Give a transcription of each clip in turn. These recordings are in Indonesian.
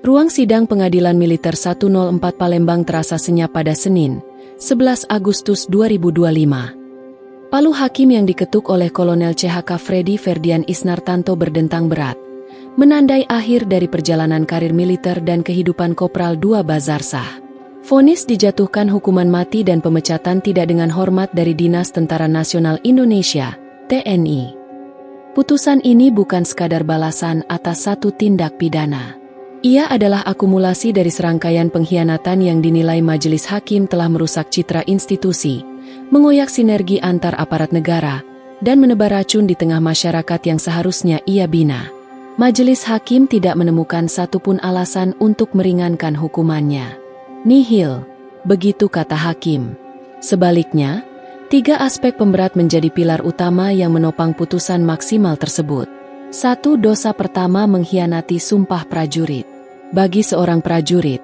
Ruang sidang Pengadilan Militer 104 Palembang terasa senyap pada Senin, 11 Agustus 2025. Palu hakim yang diketuk oleh Kolonel CHK Freddy Ferdian Isnartanto berdentang berat, menandai akhir dari perjalanan karir militer dan kehidupan Kopral II Bazarsah. Vonis dijatuhkan hukuman mati dan pemecatan tidak dengan hormat dari Dinas Tentara Nasional Indonesia, TNI. Putusan ini bukan sekadar balasan atas satu tindak pidana. Ia adalah akumulasi dari serangkaian pengkhianatan yang dinilai majelis hakim telah merusak citra institusi, mengoyak sinergi antar aparat negara, dan menebar racun di tengah masyarakat yang seharusnya ia bina. Majelis hakim tidak menemukan satupun alasan untuk meringankan hukumannya. Nihil, begitu kata hakim. Sebaliknya, 3 aspek pemberat menjadi pilar utama yang menopang putusan maksimal tersebut. 1. Dosa pertama mengkhianati sumpah prajurit. Bagi seorang prajurit,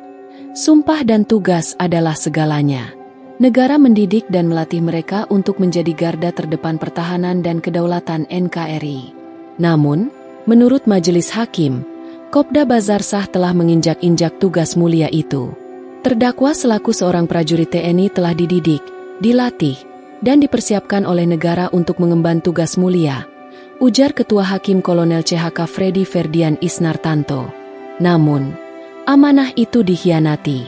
sumpah dan tugas adalah segalanya. Negara mendidik dan melatih mereka untuk menjadi garda terdepan pertahanan dan kedaulatan NKRI. Namun, menurut majelis hakim, Kopda Bazarsah telah menginjak-injak tugas mulia itu. Terdakwa selaku seorang prajurit TNI telah dididik, dilatih, dan dipersiapkan oleh negara untuk mengemban tugas mulia, ujar Ketua Hakim Kolonel CHK Freddy Ferdian Isnartanto. Namun, amanah itu dikhianati.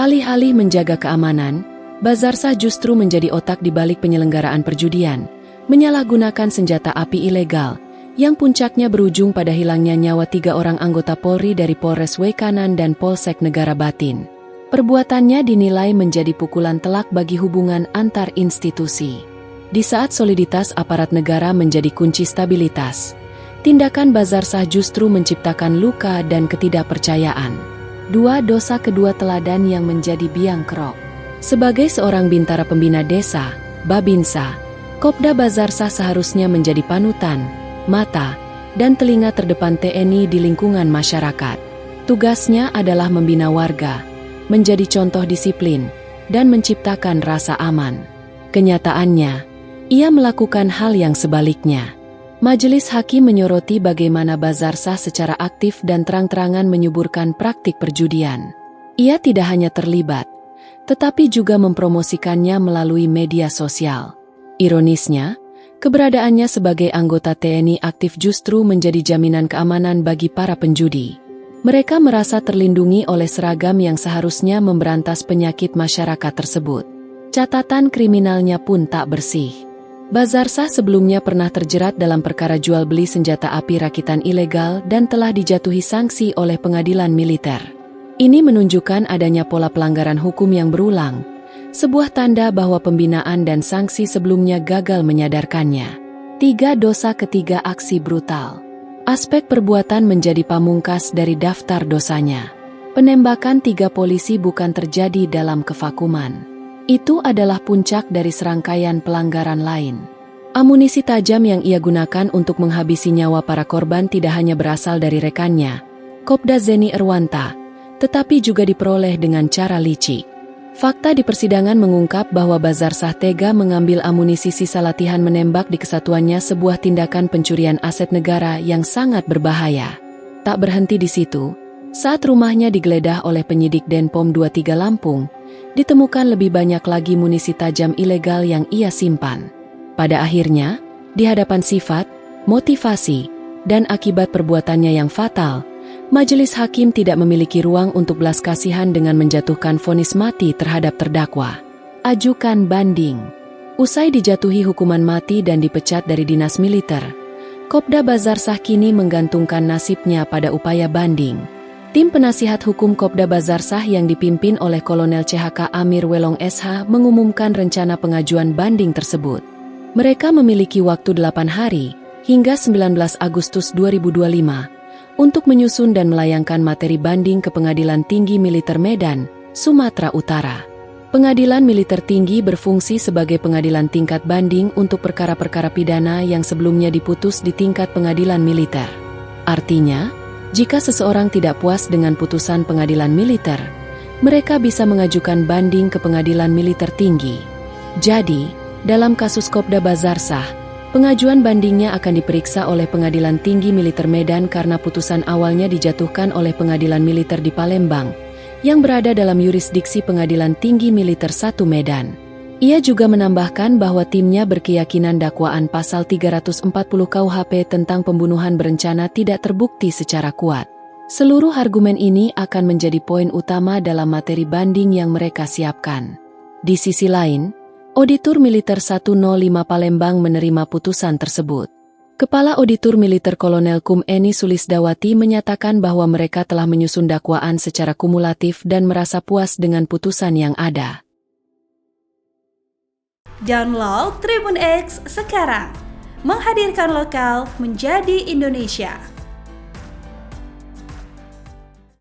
Alih-alih menjaga keamanan, Bazarsah justru menjadi otak di balik penyelenggaraan perjudian, menyalahgunakan senjata api ilegal, yang puncaknya berujung pada hilangnya nyawa 3 orang anggota Polri dari Polres Wekanan dan Polsek Negara Batin. Perbuatannya dinilai menjadi pukulan telak bagi hubungan antar institusi. Di saat soliditas aparat negara menjadi kunci stabilitas, tindakan Bazarsah justru menciptakan luka dan ketidakpercayaan. 2. Dosa kedua teladan yang menjadi biang kerok. Sebagai seorang bintara pembina desa, Babinsa, Kopda Bazarsah seharusnya menjadi panutan, mata, dan telinga terdepan TNI di lingkungan masyarakat. Tugasnya adalah membina warga, menjadi contoh disiplin, dan menciptakan rasa aman. Kenyataannya, ia melakukan hal yang sebaliknya. Majelis hakim menyoroti bagaimana Bazarsah secara aktif dan terang-terangan menyuburkan praktik perjudian. Ia tidak hanya terlibat, tetapi juga mempromosikannya melalui media sosial. Ironisnya, keberadaannya sebagai anggota TNI aktif justru menjadi jaminan keamanan bagi para penjudi. Mereka merasa terlindungi oleh seragam yang seharusnya memberantas penyakit masyarakat tersebut. Catatan kriminalnya pun tak bersih. Bazarsah sebelumnya pernah terjerat dalam perkara jual beli senjata api rakitan ilegal dan telah dijatuhi sanksi oleh pengadilan militer. Ini menunjukkan adanya pola pelanggaran hukum yang berulang, sebuah tanda bahwa pembinaan dan sanksi sebelumnya gagal menyadarkannya. 3. Dosa ketiga aksi brutal. Aspek perbuatan menjadi pamungkas dari daftar dosanya. Penembakan 3 polisi bukan terjadi dalam kevakuman. Itu adalah puncak dari serangkaian pelanggaran lain. Amunisi tajam yang ia gunakan untuk menghabisi nyawa para korban tidak hanya berasal dari rekannya, Kopda Zeni Erwanta, tetapi juga diperoleh dengan cara licik. Fakta di persidangan mengungkap bahwa Bazarsah tega mengambil amunisi sisa latihan menembak di kesatuannya, sebuah tindakan pencurian aset negara yang sangat berbahaya. Tak berhenti di situ, saat rumahnya digeledah oleh penyidik Denpom 23 Lampung, ditemukan lebih banyak lagi munisi tajam ilegal yang ia simpan. Pada akhirnya, di hadapan sifat, motivasi, dan akibat perbuatannya yang fatal, majelis hakim tidak memiliki ruang untuk belas kasihan dengan menjatuhkan vonis mati terhadap terdakwa. Ajukan banding. Usai dijatuhi hukuman mati dan dipecat dari dinas militer, Kopda Bazarsah kini menggantungkan nasibnya pada upaya banding. Tim penasihat hukum Kopda Bazarsah yang dipimpin oleh Kolonel CHK Amir Welong SH mengumumkan rencana pengajuan banding tersebut. Mereka memiliki waktu 8 hari, hingga 19 Agustus 2025, untuk menyusun dan melayangkan materi banding ke Pengadilan Tinggi Militer Medan, Sumatera Utara. Pengadilan Militer Tinggi berfungsi sebagai pengadilan tingkat banding untuk perkara-perkara pidana yang sebelumnya diputus di tingkat pengadilan militer. Artinya, jika seseorang tidak puas dengan putusan pengadilan militer, mereka bisa mengajukan banding ke Pengadilan Militer Tinggi. Jadi, dalam kasus Kopda Bazarsah, Pengajuan bandingnya akan diperiksa oleh Pengadilan Tinggi Militer Medan karena putusan awalnya dijatuhkan oleh Pengadilan Militer di Palembang, yang berada dalam yurisdiksi Pengadilan Tinggi Militer 1 Medan. Ia juga menambahkan bahwa timnya berkeyakinan dakwaan pasal 340 KUHP tentang pembunuhan berencana tidak terbukti secara kuat. Seluruh argumen ini akan menjadi poin utama dalam materi banding yang mereka siapkan. Di sisi lain, Auditor Militer 105 Palembang menerima putusan tersebut. Kepala Auditor Militer Kolonel Kum Eni Sulisdawati menyatakan bahwa mereka telah menyusun dakwaan secara kumulatif dan merasa puas dengan putusan yang ada. Download Tribun X sekarang, menghadirkan lokal menjadi Indonesia.